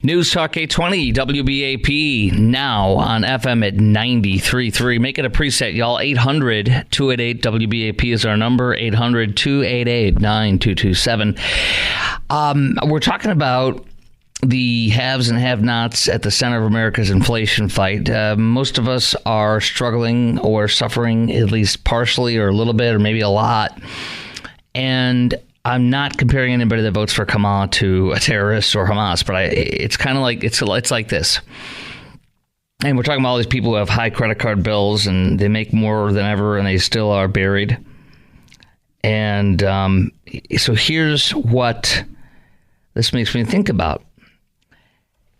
News Talk 820 WBAP now on FM at 93.3. Make it a preset, y'all. 800-288-WBAP is our number. 800-288-9227. We're talking about the haves and have-nots at the center of America's inflation fight. Most of us are struggling or suffering at least partially or a little bit or maybe a lot. And I'm not comparing anybody that votes for Kamala to a terrorist or Hamas, but it's kind of like it's like this. And we're talking about all these people who have high credit card bills and they make more than ever and they still are buried. And so here's what this makes me think about.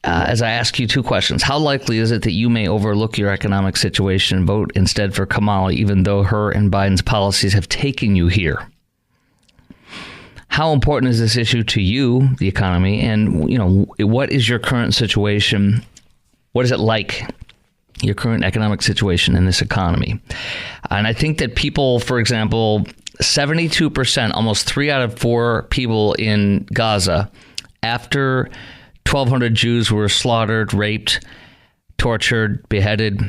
As I ask you two questions, how likely is it that you may overlook your economic situation and vote instead for Kamala, even though her and Biden's policies have taken you here? How important is this issue to you, the economy? And, you know, what is your current situation? What is it like, your current economic situation in this economy? And I think that people, for example, 72%, almost 3 out of 4 people in Gaza, after 1,200 Jews were slaughtered, raped, tortured, beheaded,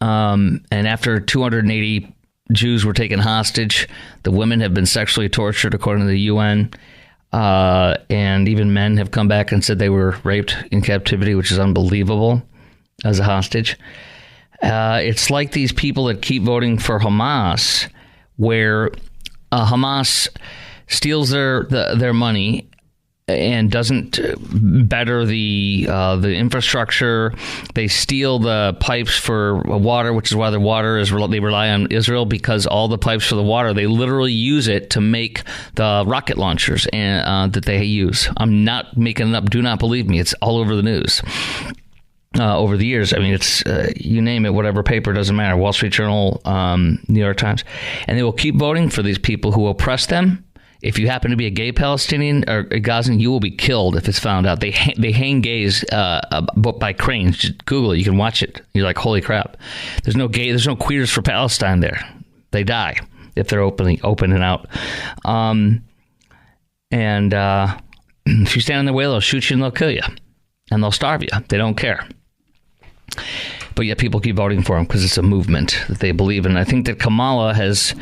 and after 280 Jews were taken hostage, the women have been sexually tortured, according to the UN, and even men have come back and said they were raped in captivity, which is unbelievable, as a hostage. It's like these people that keep voting for Hamas, where Hamas steals their money and doesn't better the infrastructure. They steal the pipes for water, which is why the water is they rely on Israel, because all the pipes for the water, they literally use it to make the rocket launchers that they use. I'm not making it up. Do not believe me. It's all over the news. Over the years, I mean, it's you name it, whatever paper, doesn't matter. Wall Street Journal, New York Times, and they will keep voting for these people who oppress them. If you happen to be a gay Palestinian or a Gazan, you will be killed if it's found out. They hang gays by cranes. Just Google it. You can watch it. You're like, holy crap. There's no queers for Palestine there. They die if they're open and out. And if you stand in their way, they'll shoot you and they'll kill you. And they'll starve you. They don't care. But yet people keep voting for them because it's a movement that they believe in. I think that Kamala has...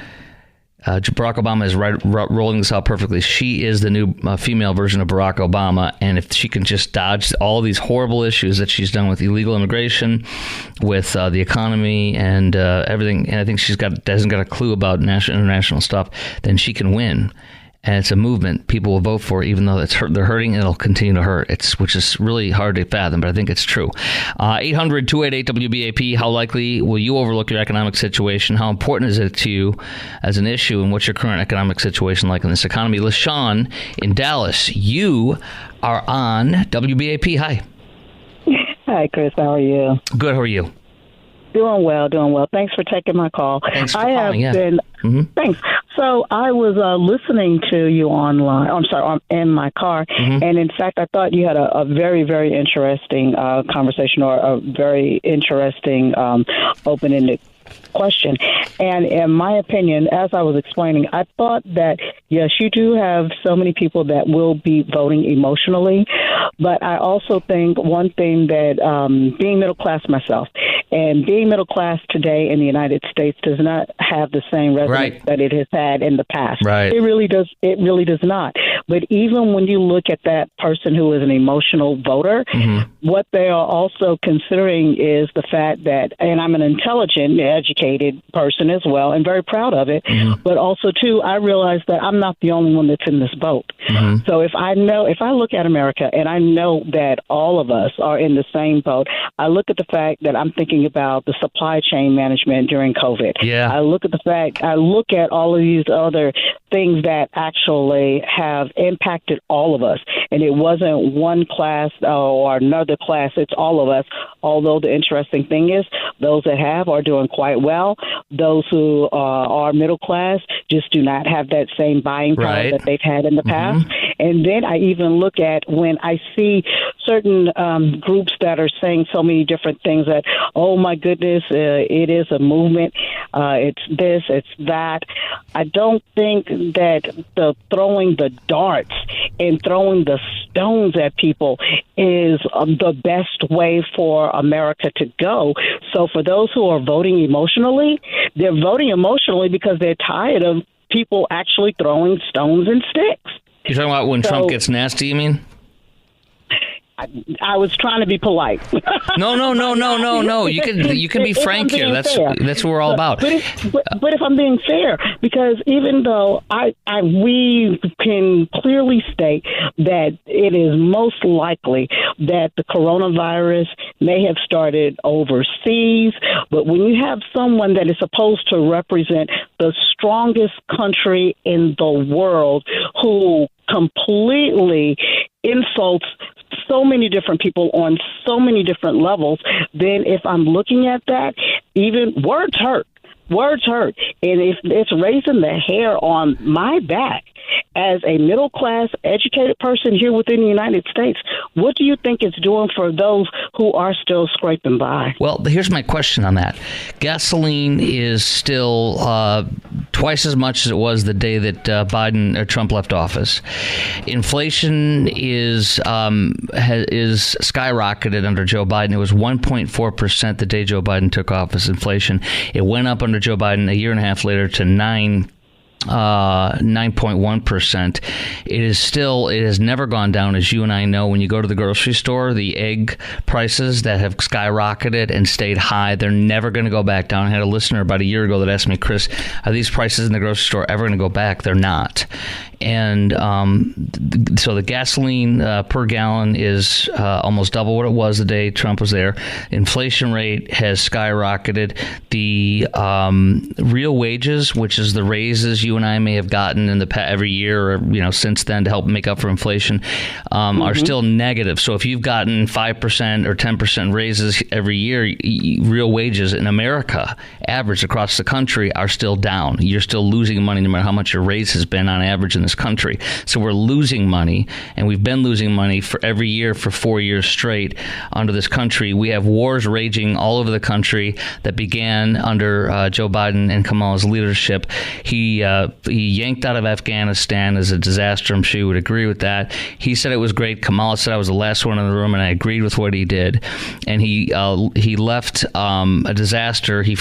Barack Obama is rolling this out perfectly. She is the new female version of Barack Obama. And if she can just dodge all these horrible issues that she's done with illegal immigration, with the economy and everything, and I think hasn't got a clue about international stuff, then she can win. And it's a movement people will vote for, even though they're hurting, and it'll continue to hurt. Which is really hard to fathom, but I think it's true. 800-288-WBAP, how likely will you overlook your economic situation? How important is it to you as an issue, and what's your current economic situation like in this economy? LaShawn in Dallas, you are on WBAP. Hi. Hi, Chris. How are you? Good. How are you? Doing well. Thanks for taking my call. Thanks for calling, yeah. Thanks. So I was listening to you online. In my car. Mm-hmm. And in fact, I thought you had a very, very interesting conversation, or a very interesting open-ended question. And in my opinion, as I was explaining, I thought that, yes, you do have so many people that will be voting emotionally. But I also think one thing that being middle class myself, and being middle class today in the United States does not have the same resonance that it has had in the past. Right. It really does not. But even when you look at that person who is an emotional voter, what they are also considering is the fact that, and I'm an intelligent, educated person as well, and very proud of it, but also, too, I realize that I'm not the only one that's in this boat. So if I look at America and I know that all of us are in the same boat, I look at the fact that I'm thinking about the supply chain management during COVID. Yeah. I look at all of these other things that actually have impacted all of us. And it wasn't one class or another class. It's all of us. Although the interesting thing is those that have are doing quite well. Those who are middle class just do not have that same buying power that they've had in the past. And then I even look at when I see certain groups that are saying so many different things that, oh my goodness, it is a movement. It's this, it's that. I don't think that the throwing the darts and throwing the stones at people is the best way for America to go. So for those who are voting emotionally, they're voting emotionally because they're tired of people actually throwing stones and sticks. You're talking about when Trump gets nasty, you mean? I was trying to be polite. No. You can be frank here. That's what we're all about. But if I'm being fair, because even though we can clearly state that it is most likely that the coronavirus may have started overseas, but when you have someone that is supposed to represent the strongest country in the world who completely insults so many different people on so many different levels, then if I'm looking at that, even words hurt. Words hurt. And if it's raising the hair on my back as a middle-class, educated person here within the United States, what do you think it's doing for those who are still scraping by? Well, here's my question on that. Gasoline is still twice as much as it was the day that Biden or Trump left office. Inflation is skyrocketed under Joe Biden. It was 1.4% the day Joe Biden took office. Inflation. It went up under Joe Biden a year and a half later to 9.1%. It has never gone down, as you and I know. When you go to the grocery store, the egg prices that have skyrocketed and stayed high, they're never going to go back down. I had a listener about a year ago that asked me, Chris, are these prices in the grocery store ever going to go back? They're not. And so the gasoline per gallon is almost double what it was the day Trump was there. Inflation rate has skyrocketed. The real wages, which is the raises you and I may have gotten in the every year or since then to help make up for inflation, are still negative. So if you've gotten 5% or 10% raises every year, real wages in America, average across the country, are still down. You're still losing money no matter how much your raise has been on average in this country. So we're losing money, and we've been losing money for every year for 4 years straight under this country. We have wars raging all over the country that began under Joe Biden and Kamala's leadership. He yanked out of Afghanistan as a disaster. I'm sure you would agree with that. He said it was great. Kamala said I was the last one in the room, and I agreed with what he did. And he left a disaster. He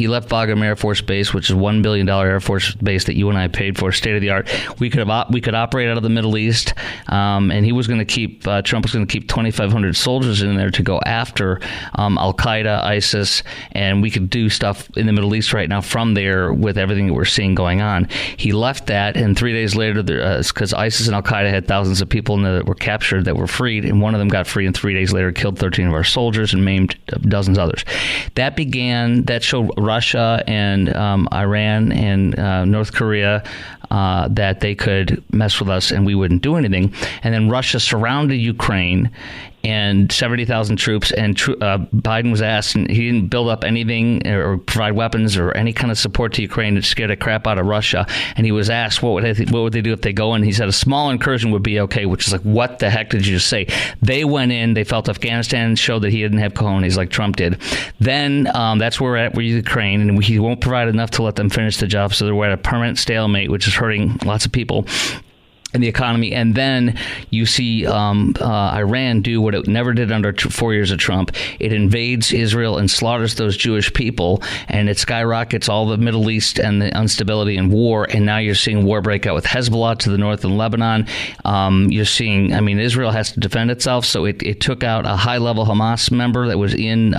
left Bagram Air Force Base, which is $1 billion Air Force Base that you and I paid for, state of the art. We could operate out of the Middle East, and he was going to keep Trump was going to keep 2,500 soldiers in there to go after Al Qaeda, ISIS, and we could do stuff in the Middle East right now from there with everything that we're seeing going on. He left that, and 3 days later, because ISIS and Al Qaeda had thousands of people that were captured that were freed, and one of them got free, and 3 days later killed 13 of our soldiers and maimed dozens others. That showed Russia and Iran and North Korea that they could mess with us and we wouldn't do anything. And then Russia surrounded Ukraine and 70,000 troops. And Biden was asked, and he didn't build up anything or provide weapons or any kind of support to Ukraine to scare the crap out of Russia. And he was asked, what would they do if they go in? He said a small incursion would be okay, which is like, what the heck did you just say? They went in, they felt Afghanistan showed that he didn't have cojones like Trump did. Then that's where we're at with Ukraine, and he won't provide enough to let them finish the job. So we're at a permanent stalemate, which is hurting lots of people in the economy. And then you see Iran do what it never did under 4 years of Trump. It invades Israel and slaughters those Jewish people, and it skyrockets all the Middle East and the instability and war. And now you're seeing war break out with Hezbollah to the north in Lebanon. You're seeing, Israel has to defend itself, so it took out a high-level Hamas member that was in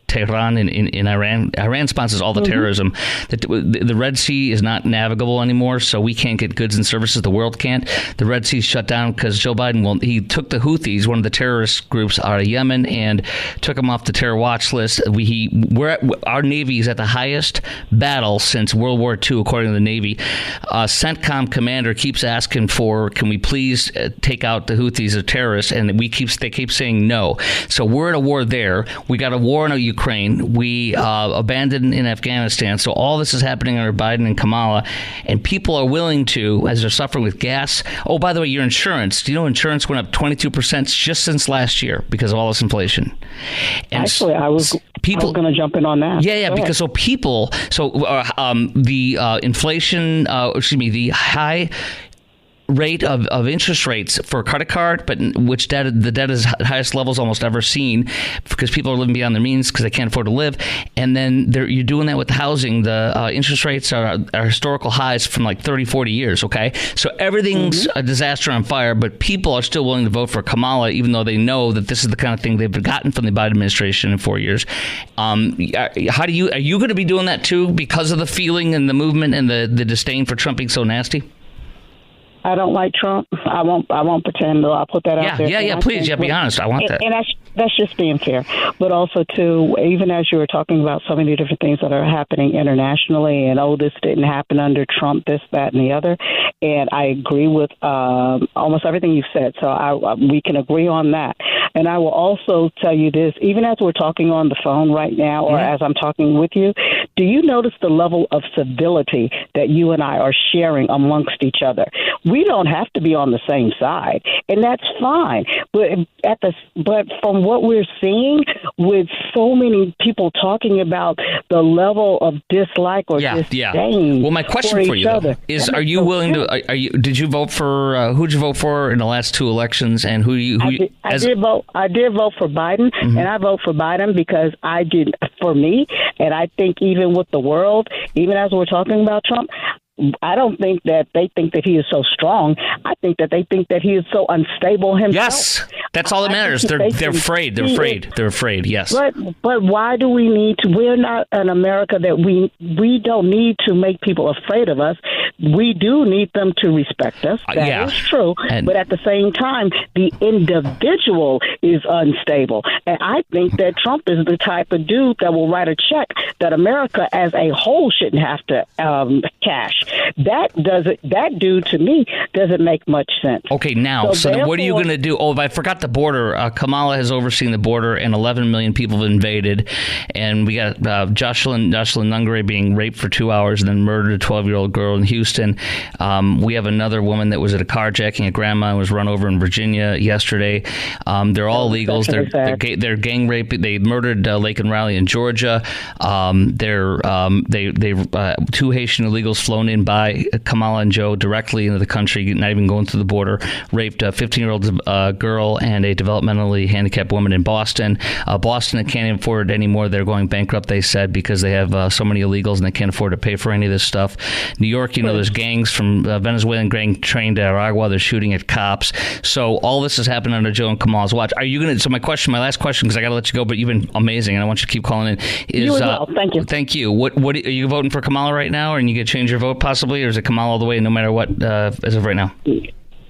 Tehran in Iran. Iran sponsors all the terrorism. The Red Sea is not navigable anymore, so we can't get goods and services. The world can't. The Red Sea shut down because Joe Biden, he took the Houthis, one of the terrorist groups out of Yemen, and took them off the terror watch list. Our Navy is at the highest battle since World War II, according to the Navy. CENTCOM commander keeps asking can we please take out the Houthis as terrorists, and they keep saying no. So we're at a war there. We got a war in Ukraine Ukraine. We abandoned in Afghanistan. So all this is happening under Biden and Kamala, and people are willing to, as they're suffering with gas. Oh, by the way, your insurance. Do you know insurance went up 22% just since last year because of all this inflation? And actually, I was going to jump in on that. Yeah, because the inflation, the high rate of interest rates for a credit card, but the debt is at highest levels almost ever seen because people are living beyond their means because they can't afford to live. And then you're doing that with the housing. The interest rates are historical highs from like 30, 40 years. Okay. So everything's a disaster on fire, but people are still willing to vote for Kamala, even though they know that this is the kind of thing they've gotten from the Biden administration in 4 years. Are you going to be doing that too because of the feeling and the movement and the disdain for Trump being so nasty? I don't like Trump. I won't pretend, though. I'll put that out there. Yeah, please. Be honest. I want that. And that's just being fair. But also, too, even as you were talking about so many different things that are happening internationally, and, this didn't happen under Trump, this, that, and the other. And I agree with almost everything you've said. So we can agree on that. And I will also tell you this, even as we're talking on the phone right now, or as I'm talking with you, do you notice the level of civility that you and I are sharing amongst each other? We don't have to be on the same side, and that's fine. But from what we're seeing, with so many people talking about the level of dislike or disdain, well, my question for you though, is: are you willing to? Did you vote for? Who did you vote for in the last two elections? And I did vote. I did vote for Biden, and I vote for Biden because I did for me, and I think even with the world, even as we're talking about Trump, I don't think that they think that he is so strong. I think that they think that he is so unstable himself. Yes, that's all that matters. They're afraid. They're afraid. They're afraid. Yes. But why do we need to? We're not an America that we don't need to make people afraid of us. We do need them to respect us. That is true. But at the same time, the individual is unstable. And I think that Trump is the type of dude that will write a check that America as a whole shouldn't have to cash. That dude to me doesn't make much sense. Okay, now, so then what are you going to do? Oh, I forgot the border. Kamala has overseen the border, and 11 million people have invaded. And we got Jocelyn Nungare being raped for 2 hours and then murdered a 12-year-old girl in Houston. We have another woman that was at a carjacking a grandma and was run over in Virginia yesterday. They're all illegals. They're gang rape. They murdered Laken Riley in Georgia. They're two Haitian illegals flown in by Kamala and Joe directly into the country, not even going through the border, raped a 15-year-old girl and a developmentally handicapped woman in Boston. Boston can't afford it anymore. They're going bankrupt, they said, because they have so many illegals and they can't afford to pay for any of this stuff. New York, there's gangs from Venezuelan gang trained to Aragua. They're shooting at cops. So all this has happened under Joe and Kamala's watch. Are you going to? So my last question, because I got to let you go, but you've been amazing, and I want you to keep calling in. You as well. Thank you. Thank you. What are you voting for Kamala right now, and you get to change your vote possibly, or is it Kamala all the way, no matter what, as of right now?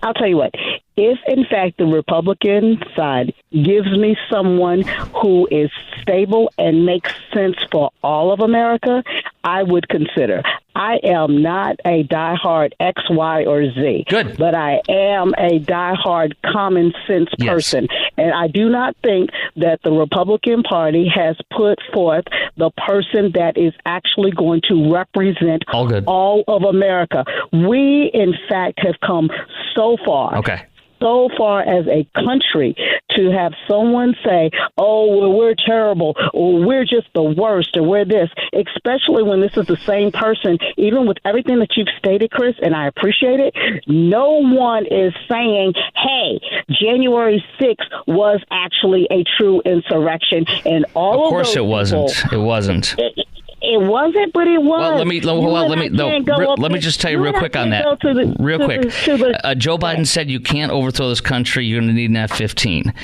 I'll tell you what. If, in fact, the Republican side gives me someone who is stable and makes sense for all of America, I would consider. I am not a diehard X, Y, or Z. Good. But I am a diehard common sense person. And I do not think that the Republican Party has put forth the person that is actually going to represent all of America. We, in fact, have come so far. Okay. So far as a country to have someone say, oh, well, we're terrible, or we're just the worst, or we're this, especially when this is the same person, even with everything that you've stated, Chris, and I appreciate it, no one is saying, hey, January 6th was actually a true insurrection. And all of course it wasn't. It wasn't. It wasn't, but it was. Well, let me just tell you real quick on that. Joe Biden said you can't overthrow this country. You're going to need an F-15.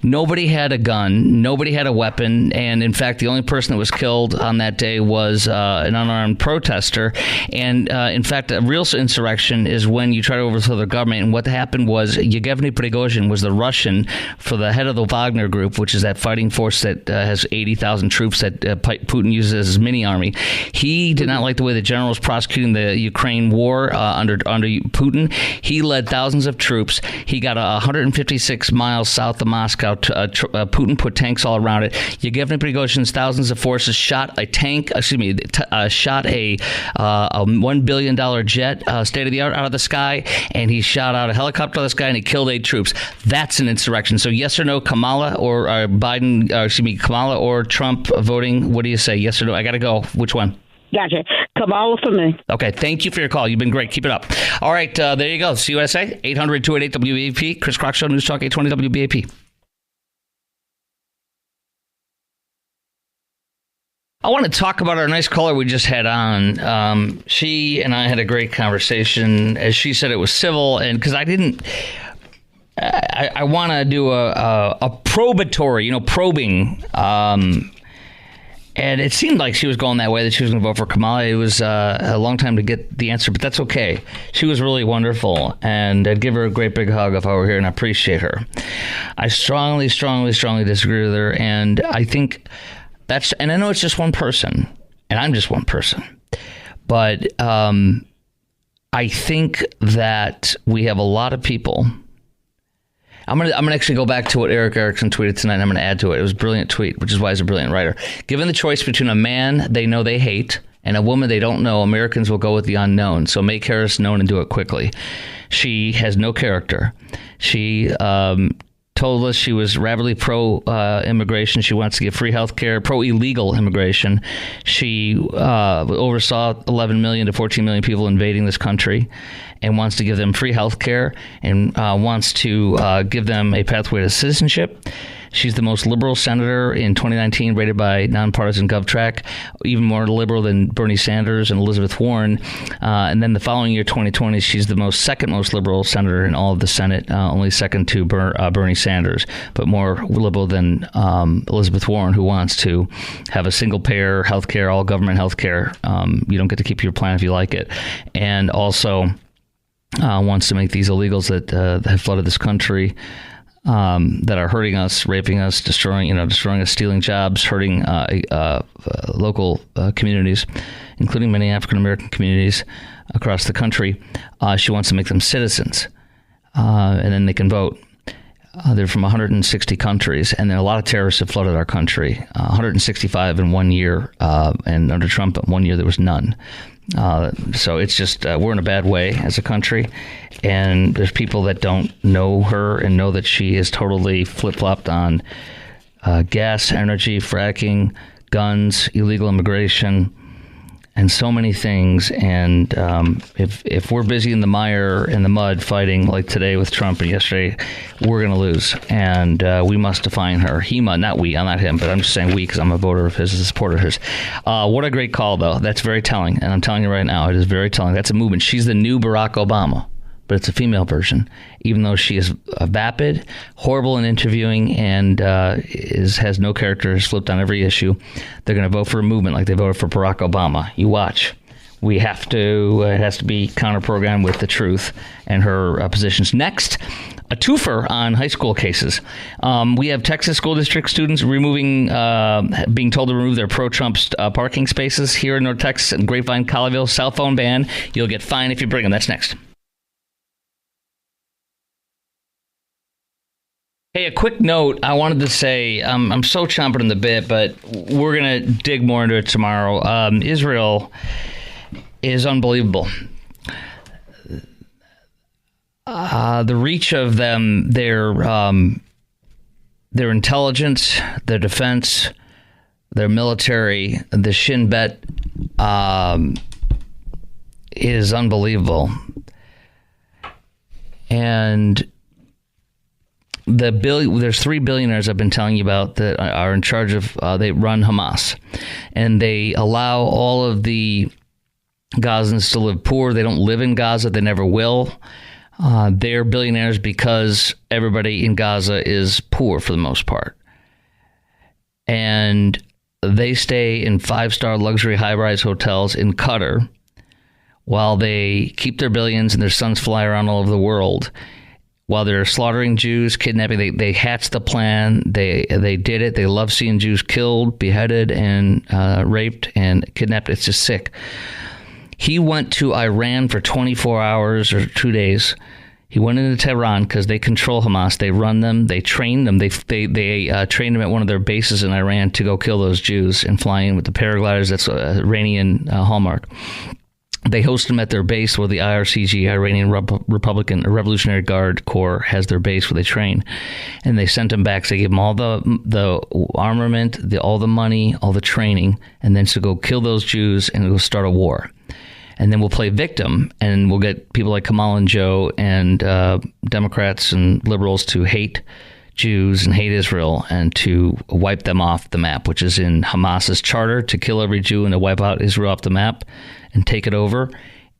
Nobody had a gun. Nobody had a weapon. And in fact, the only person that was killed on that day was an unarmed protester. And in fact, a real insurrection is when you try to overthrow the government. And what happened was Yevgeny Prigozhin was the Russian for the head of the Wagner Group, which is that fighting force that has 80,000 troops that Putin uses as his mini army. He did not like the way the general was prosecuting the Ukraine war under Putin. He led thousands of troops. He got 156 miles south of Moscow. Putin put tanks all around it. Yevgeny Prigozhin's thousands of forces shot a $1 billion jet, state of the art, out of the sky, and he shot out a helicopter out of the sky, and he killed 8 troops. That's an insurrection. So yes or no, Kamala or Kamala or Trump voting? What do you say? Yes or no? I got to go. Which one? Gotcha. Kamala for me. Okay. Thank you for your call. You've been great. Keep it up. All right. There you go. See what I say? 800-288-WBAP. Chris Crock Show, News Talk 820 WBAP. I want to talk about our nice caller we just had on. She and I had a great conversation. As she said, it was civil, and because I didn't, I want to do a probatory, probing. And it seemed like she was going that way, that she was going to vote for Kamala. It was a long time to get the answer, but that's okay. She was really wonderful, and I'd give her a great big hug if I were here, and I appreciate her. I strongly disagree with her, and I think and I know it's just one person, and I'm just one person, but I think that we have a lot of people. I'm gonna actually go back to what Eric Erickson tweeted tonight, and I'm gonna add to it. It was a brilliant tweet, which is why he's a brilliant writer. Given the choice between a man they know they hate and a woman they don't know, Americans will go with the unknown. So make Harris known and do it quickly. She has no character. She told us she was rabidly pro-immigration. She wants to give free health care, pro-illegal immigration. She oversaw 11 million to 14 million people invading this country and wants to give them free health care and wants to give them a pathway to citizenship. She's the most liberal senator in 2019, rated by nonpartisan GovTrack, even more liberal than Bernie Sanders and Elizabeth Warren. And then the following year, 2020, she's the second most liberal senator in all of the Senate, only second to Bernie Sanders, but more liberal than Elizabeth Warren, who wants to have a single-payer health care, all government health care. You don't get to keep your plan if you like it. And also wants to make these illegals that have flooded this country, that are hurting us, raping us, destroying us, stealing jobs, hurting local communities, including many African American communities across the country. She wants to make them citizens, and then they can vote. They're from 160 countries, and then a lot of terrorists have flooded our country. 165 in 1 year, and under Trump, 1 year there was none. So it's just we're in a bad way as a country, and there's people that don't know her and know that she is totally flip-flopped on gas, energy, fracking, guns, illegal immigration, and so many things. And if we're busy in the mire and the mud fighting like today with Trump and yesterday, we're going to lose. And we must define her. Not we. I'm not him, but I'm just saying we because I'm a voter of his, a supporter of his. What a great call, though. That's very telling. And I'm telling you right now, it is very telling. That's a movement. She's the new Barack Obama, but it's a female version, even though she is vapid, horrible in interviewing, and has no character, has flipped on every issue. They're going to vote for a movement like they voted for Barack Obama. You watch. We have to, it has to be counter-programmed with the truth and her positions. Next, a twofer on high school cases. We have Texas school district students being told to remove their pro-Trump parking spaces here in North Texas and Grapevine, Colleyville. Cell phone ban. You'll get fined if you bring them. That's next. Hey, a quick note. I wanted to say I'm so chomping in the bit, but we're going to dig more into it tomorrow. Israel is unbelievable. The reach of them, their intelligence, their defense, their military, the Shin Bet is unbelievable. And there's 3 billionaires I've been telling you about that are in charge of, they run Hamas, and they allow all of the Gazans to live poor. They don't live in Gaza. They never will. They're billionaires because everybody in Gaza is poor for the most part. And they stay in 5-star luxury high-rise hotels in Qatar while they keep their billions and their sons fly around all over the world, while they're slaughtering Jews, kidnapping. They hatched the plan. They did it. They love seeing Jews killed, beheaded, and raped and kidnapped. It's just sick. He went to Iran for 24 hours or 2 days. He went into Tehran because they control Hamas. They run them. They train them. They trained them at one of their bases in Iran to go kill those Jews and fly in with the paragliders. That's Iranian hallmark. They host them at their base where the IRCG, Iranian Republican Revolutionary Guard Corps, has their base where they train. And they sent them back. So they gave them all the armament, all the money, all the training, and then to go kill those Jews and go start a war. And then we'll play victim, and we'll get people like Kamala and Joe and Democrats and liberals to hate Jews and hate Israel and to wipe them off the map, which is in Hamas's charter, to kill every Jew and to wipe out Israel off the map and take it over.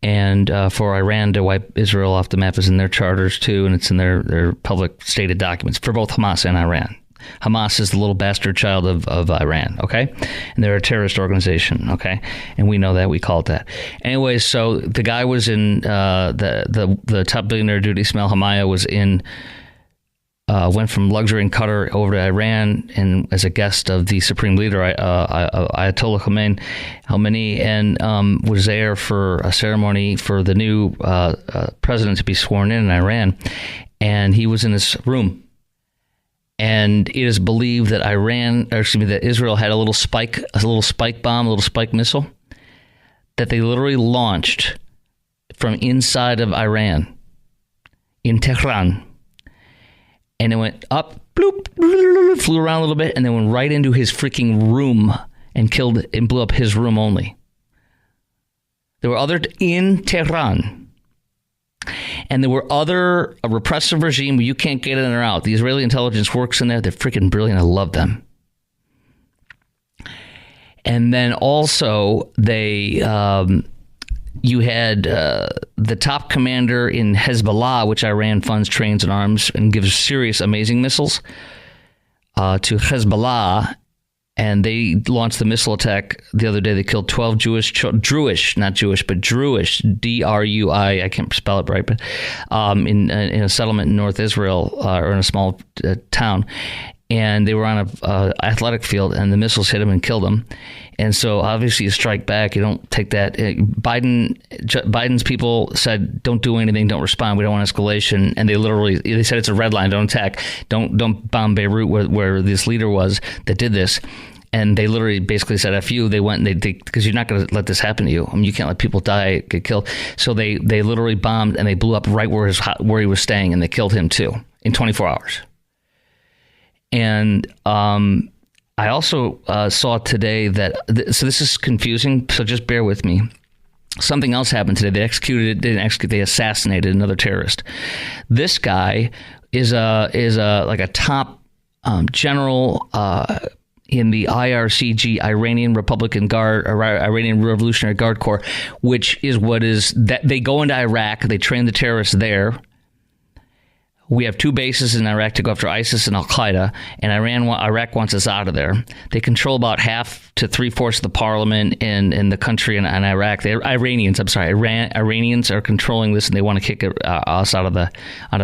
And for Iran to wipe Israel off the map is in their charters too, and it's in their public stated documents for both Hamas and Iran. Hamas is the little bastard child of Iran, okay? And they're a terrorist organization, okay? And we know that. We call it that. Anyways, so the guy was in, the top billionaire dude, Ismail Hamaya, was in, went from luxury in Qatar over to Iran and as a guest of the supreme leader, Ayatollah Khamenei, and was there for a ceremony for the new president to be sworn in Iran. And he was in his room. And it is believed that that Israel had a little spike bomb, a little spike missile that they literally launched from inside of Iran in Tehran. And it went up, bloop, flew around a little bit, and then went right into his freaking room and killed and blew up his room only. There were others in Tehran. And there were a repressive regime where you can't get in or out. The Israeli intelligence works in there. They're freaking brilliant. I love them. And then also you had the top commander in Hezbollah, which Iran funds, trains, and arms, and gives serious, amazing missiles to Hezbollah. And they launched the missile attack the other day. They killed 12 Druish, not Jewish, but Druish, D-R-U-I, I can't spell it right, but in a settlement in North Israel, or in a small town. And they were on a athletic field, and the missiles hit them and killed them. And so obviously you strike back. You don't take that. Biden's people said, don't do anything, don't respond. We don't want escalation. And they said it's a red line, don't attack. Don't bomb Beirut where this leader was that did this. And they literally basically said, F you. They went and because you're not going to let this happen to you. I mean, you can't let people die, get killed. So they literally bombed and they blew up right where he was staying, and they killed him too in 24 hours. And I also saw today that, so this is confusing, so just bear with me. Something else happened today. They assassinated another terrorist. This guy is like a top general in the IRCG, Iranian Republican Guard, or Iranian Revolutionary Guard Corps, which is that they go into Iraq, they train the terrorists there. We have two bases in Iraq to go after ISIS and Al-Qaeda, and Iraq wants us out of there. They control about half to three-fourths of the parliament in the country in Iraq. Iranians are controlling this, and they want to kick us out of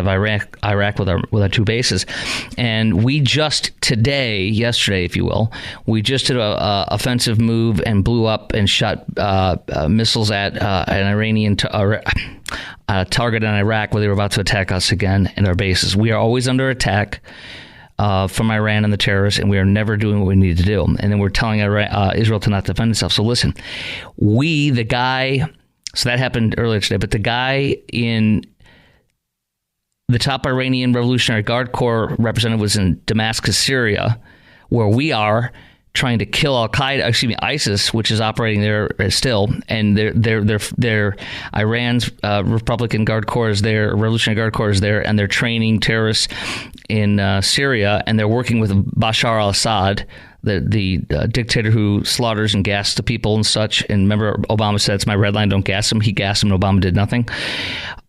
Iraq with our two bases. And we just yesterday, if you will, we just did a offensive move and blew up and shot missiles at an Iranian target in Iraq where they were about to attack us again in our bases. We are always under attack from Iran and the terrorists, and we are never doing what we need to do. And then we're telling Israel to not defend itself. So listen, so that happened earlier today, but the guy in the top Iranian Revolutionary Guard Corps representative was in Damascus, Syria, where we are trying to kill ISIS, which is operating there still, and their Iran's Republican Guard Corps is there, Revolutionary Guard Corps is there, and they're training terrorists in Syria, and they're working with Bashar al-Assad, the dictator who slaughters and gasses the people and such. And remember, Obama said, it's my red line, don't gas him. He gassed him, and Obama did nothing.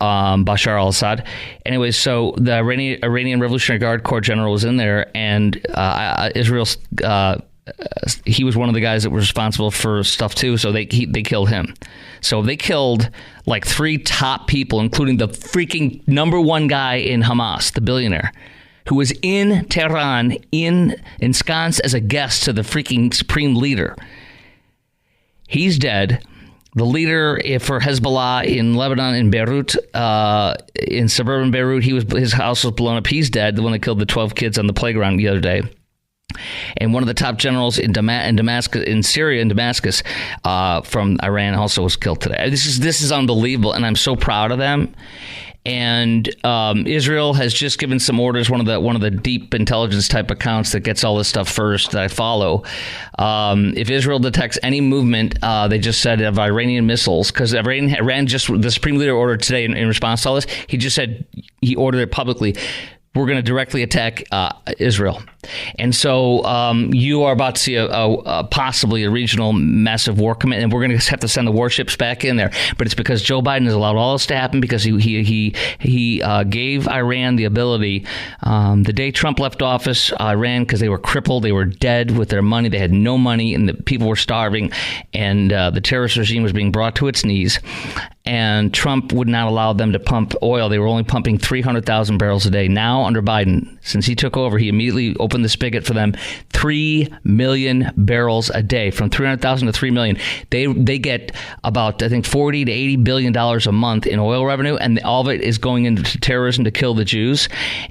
Bashar al-Assad. Anyway, so the Iranian Revolutionary Guard Corps general was in there, and Israel's he was one of the guys that was responsible for stuff too. So they killed him. So they killed like 3 top people, including the freaking number 1 guy in Hamas, the billionaire, who was in Tehran, ensconced as a guest to the freaking supreme leader. He's dead. The leader for Hezbollah in Lebanon, in Beirut, in suburban Beirut, his house was blown up. He's dead. The one that killed the 12 kids on the playground the other day. And one of the top generals in Damascus, in Syria, in Damascus, from Iran, also was killed today. This is unbelievable, and I'm so proud of them. And Israel has just given some orders. One of the deep intelligence type accounts that gets all this stuff first that I follow. If Israel detects any movement, they just said, of Iranian missiles, because Iran just, the supreme leader ordered today in response to all this. He just said, he ordered it publicly, we're going to directly attack Israel. And so you are about to see possibly a regional massive war commit, and we're going to have to send the warships back in there. But it's because Joe Biden has allowed all this to happen, because he gave Iran the ability. The day Trump left office, Iran, because they were crippled, they were dead with their money, they had no money, and the people were starving, and the terrorist regime was being brought to its knees. And Trump would not allow them to pump oil. They were only pumping 300,000 barrels a day. Now, under Biden, since he took over, he immediately opened the spigot for them. 3 million barrels a day, from 300,000 to 3 million. They get about, I think, 40 to 80 billion dollars a month in oil revenue, and all of it is going into terrorism to kill the Jews.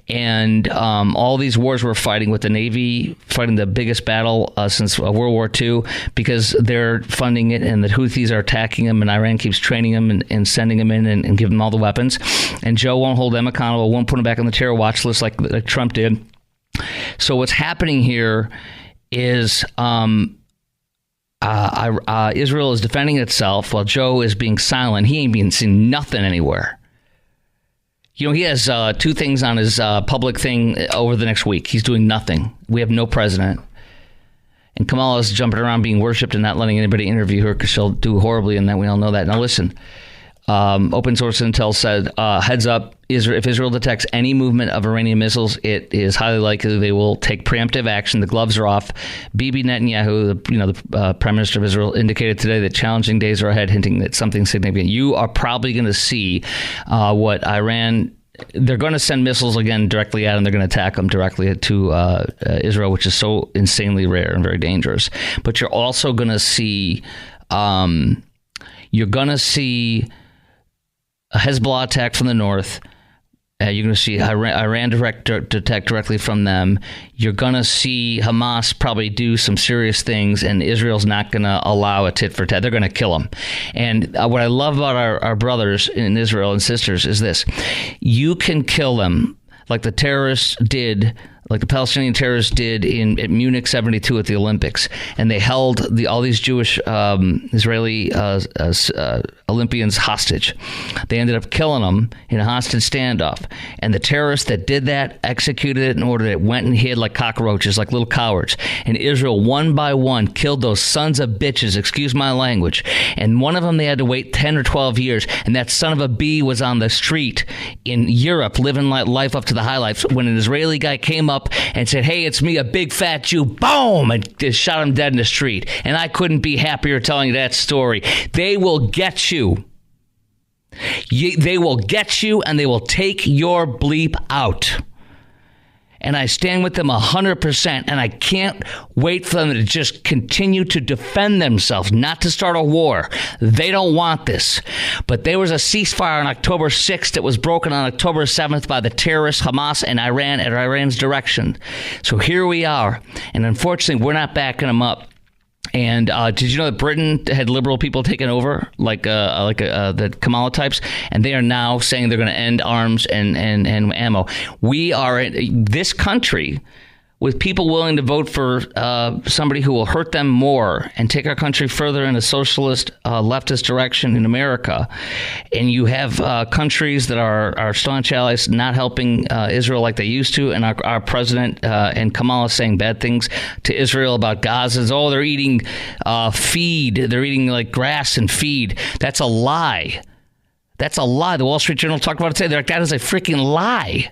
And all these wars we're fighting, with the Navy fighting the biggest battle since World War II, because they're funding it, and the Houthis are attacking them, and Iran keeps training them and sending them in and giving them all the weapons. And Joe won't hold them accountable, won't put them back on the terror watch list like Trump did. So what's happening here is Israel is defending itself while Joe is being silent. He ain't being seen nothing anywhere. You know, he has 2 things on his public thing over the next week. He's doing nothing. We have no president. And Kamala is jumping around being worshipped and not letting anybody interview her, because she'll do horribly, and that we all know that. Now listen, open source intel said, heads up, if Israel detects any movement of Iranian missiles, it is highly likely they will take preemptive action. The gloves are off. Bibi Netanyahu, the Prime Minister of Israel, indicated today that challenging days are ahead, hinting that something significant. You are probably going to see what Iran... They're going to send missiles again directly at them. They're going to attack them directly to Israel, which is so insanely rare and very dangerous. But you're also going to see... you're going to see a Hezbollah attack from the north. You're going to see Iran detect directly from them. You're going to see Hamas probably do some serious things, and Israel's not going to allow a tit for tat. They're going to kill them. And what I love about our brothers in Israel and sisters is this. You can kill them like the terrorists did, like the Palestinian terrorists did at Munich 72 at the Olympics. And they held all these Jewish Israeli Olympians hostage. They ended up killing them in a hostage standoff. And the terrorists that did that executed it in order that went and hid like cockroaches, like little cowards. And Israel, one by one, killed those sons of bitches, excuse my language. And one of them, they had to wait 10 or 12 years. And that son of a bee was on the street in Europe, living life up to the high life, when an Israeli guy came up and said, hey, it's me, a big fat Jew, boom, and just shot him dead in the street. And I couldn't be happier telling you that story. They will get you. They will get you, and they will take your bleep out. And I stand with them 100%, and I can't wait for them to just continue to defend themselves, not to start a war. They don't want this. But there was a ceasefire on October 6th that was broken on October 7th by the terrorists, Hamas, and Iran at Iran's direction. So here we are, and unfortunately, we're not backing them up. And did you know that Britain had liberal people taken over, like the Kamala types, and they are now saying they're going to end arms and ammo. We are this country with people willing to vote for somebody who will hurt them more and take our country further in a socialist, leftist direction in America. And you have countries that are staunch allies not helping Israel like they used to. And our president and Kamala saying bad things to Israel about Gaza. Oh, they're eating feed. They're eating like grass and feed. That's a lie. That's a lie. The Wall Street Journal talked about it today. They're like, that is a freaking lie.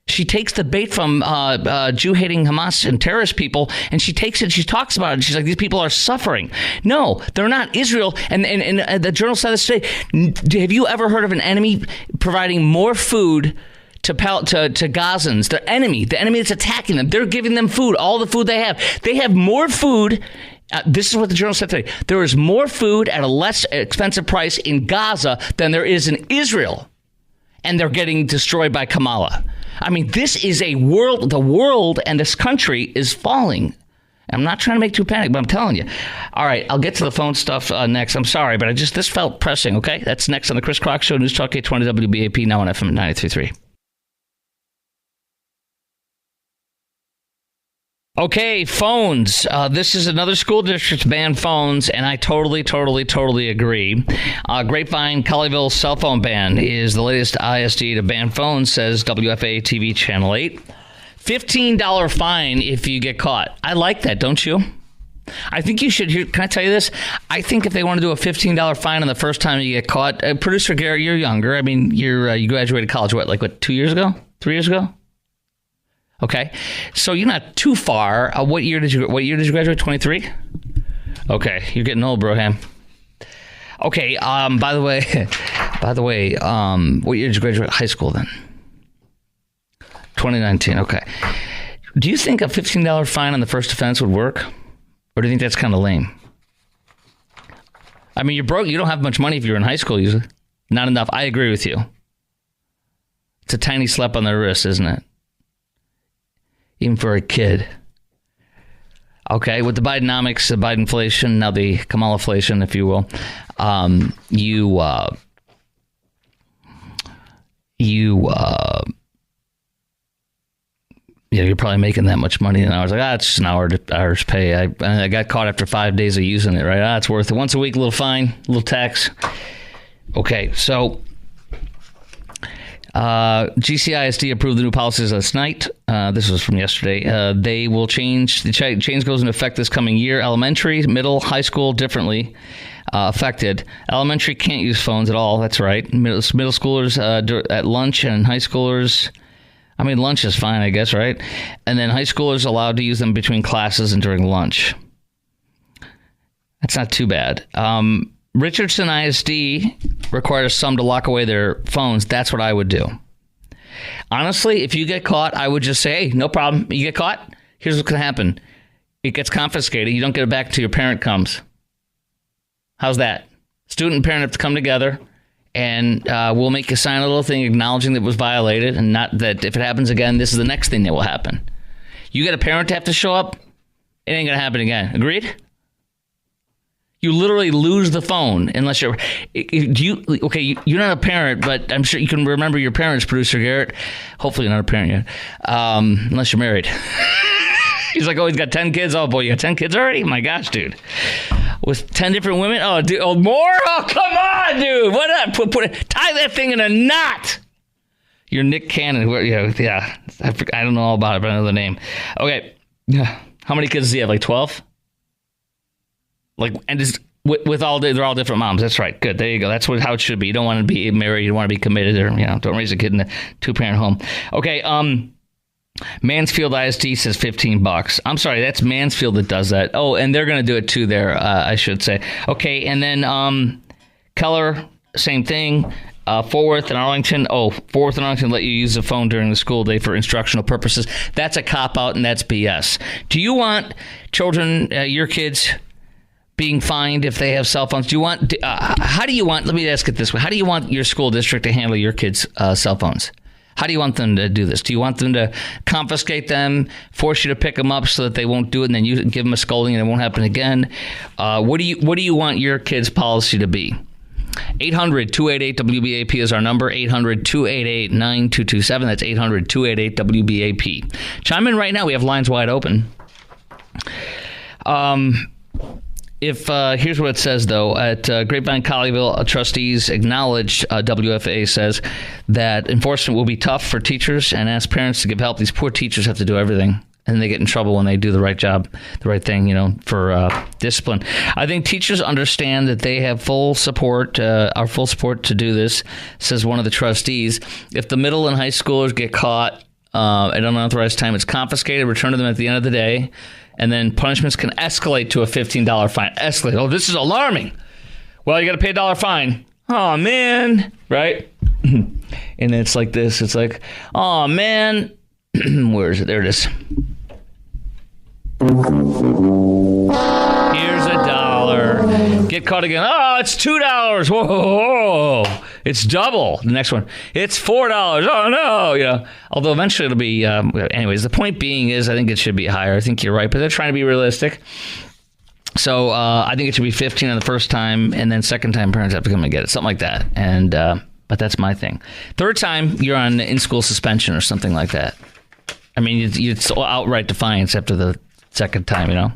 She takes the bait from Jew-hating Hamas and terrorist people, and she takes it. She talks about it. She's like, these people are suffering. No, they're not. Israel, and the Journal said this today. Have you ever heard of an enemy providing more food to Gazans? The enemy that's attacking them. They're giving them food, all the food they have. They have more food. This is what the Journal said today. There is more food at a less expensive price in Gaza than there is in Israel, and they're getting destroyed by Kamala. I mean, this is the world and this country is falling. I'm not trying to make too panic, but I'm telling you. All right, I'll get to the phone stuff next. I'm sorry, but this felt pressing, okay? That's next on the Chris Crock Show, News Talk 820 WBAP, now on FM 93.3. Okay, phones. This is another school district to ban phones, and I totally agree. Grapevine Colleyville cell phone ban is the latest ISD to ban phones, says WFA TV Channel 8. $15 fine if you get caught. I like that, don't you? I think you should. Can I tell you this? I think if they want to do a $15 fine on the first time you get caught, Producer Garrett, you're younger. I mean, you graduated college, 2 years ago? 3 years ago? Okay, so you're not too far. What year did you graduate? 23? Okay, you're getting old, Broham. Okay. By the way, what year did you graduate high school then? 2019. Okay. Do you think a $15 fine on the first offense would work, or do you think that's kind of lame? I mean, you're broke. You don't have much money if you're in high school usually. Not enough. I agree with you. It's a tiny slap on the wrist, isn't it? Even for a kid. Okay, with the Bidenomics, the Bidenflation, now the Kamalaflation, if you will, you're probably making that much money. And I was like, it's just an hour's pay. I got caught after 5 days of using it, right? It's worth it. Once a week, a little fine, a little tax. Okay, so GCISD approved the new policies last night. This was from yesterday. They will change. The change goes into effect this coming year. Elementary, middle, high school, differently affected. Elementary can't use phones at all. That's right. Middle schoolers at lunch, and high schoolers, I mean, lunch is fine, I guess, right? And then high schoolers allowed to use them between classes and during lunch. That's not too bad. Richardson ISD requires some to lock away their phones. That's what I would do. Honestly, if you get caught, I would just say, hey, no problem. You get caught, here's what's going to happen. It gets confiscated. You don't get it back until your parent comes. How's that? Student and parent have to come together, and we'll make you sign a little thing acknowledging that it was violated, and not that if it happens again, this is the next thing that will happen. You get a parent to have to show up, it ain't going to happen again. Agreed? You literally lose the phone unless you're not a parent, but I'm sure you can remember your parents, Producer Garrett. Hopefully you're not a parent yet, unless you're married. He's like, he's got 10 kids. Oh, boy, you got 10 kids already? My gosh, dude. With 10 different women? Oh, dude, more? Oh, come on, dude. What up? Tie that thing in a knot. You're Nick Cannon. Yeah. I don't know all about it, but I know the name. Okay. How many kids does he have? 12? And just with they're all different moms. That's right. Good. There you go. That's how it should be. You don't want to be married. You don't want to be committed, or don't raise a kid in a 2-parent home. Okay. Mansfield ISD says $15. I'm sorry, that's Mansfield that does that. Oh, and they're going to do it too there, I should say. Okay, and then Keller, same thing. Fort Worth and Arlington. Fort Worth and Arlington let you use the phone during the school day for instructional purposes. That's a cop-out, and that's BS. Do you want children, your kids, being fined if they have cell phones? Do you want? How do you want? Let me ask it this way: how do you want your school district to handle your kids' cell phones? How do you want them to do this? Do you want them to confiscate them, force you to pick them up so that they won't do it, and then you give them a scolding and it won't happen again? What do you want your kids' policy to be? 800-288-WBAP is our number. 800-288-9227. That's 800-288-WBAP. Chime in right now. We have lines wide open. Here's what it says, though. At Grapevine Colleyville, trustees acknowledged, WFA says, that enforcement will be tough for teachers and ask parents to give help. These poor teachers have to do everything, and they get in trouble when they do the right job, the right thing, for discipline. I think teachers understand that they have full support, our full support to do this, says one of the trustees. If the middle and high schoolers get caught, at unauthorized time. It's confiscated, returned to them at the end of the day, and then punishments can escalate to a $15 fine. Escalate. Oh, this is alarming. Well, you got to pay $1 fine. Oh, man. Right? And it's like this. It's like, oh, man. Where is it? There it is. Here's $1. Get caught again. Oh, it's $2. Whoa. It's double. The next one. It's $4. Oh, no. Although eventually it'll be, anyways, the point being is I think it should be higher. I think you're right, but they're trying to be realistic. So I think it should be 15 on the first time, and then second time parents have to come and get it. Something like that. And, but that's my thing. Third time, you're on in-school suspension or something like that. I mean, it's outright defiance after the second time,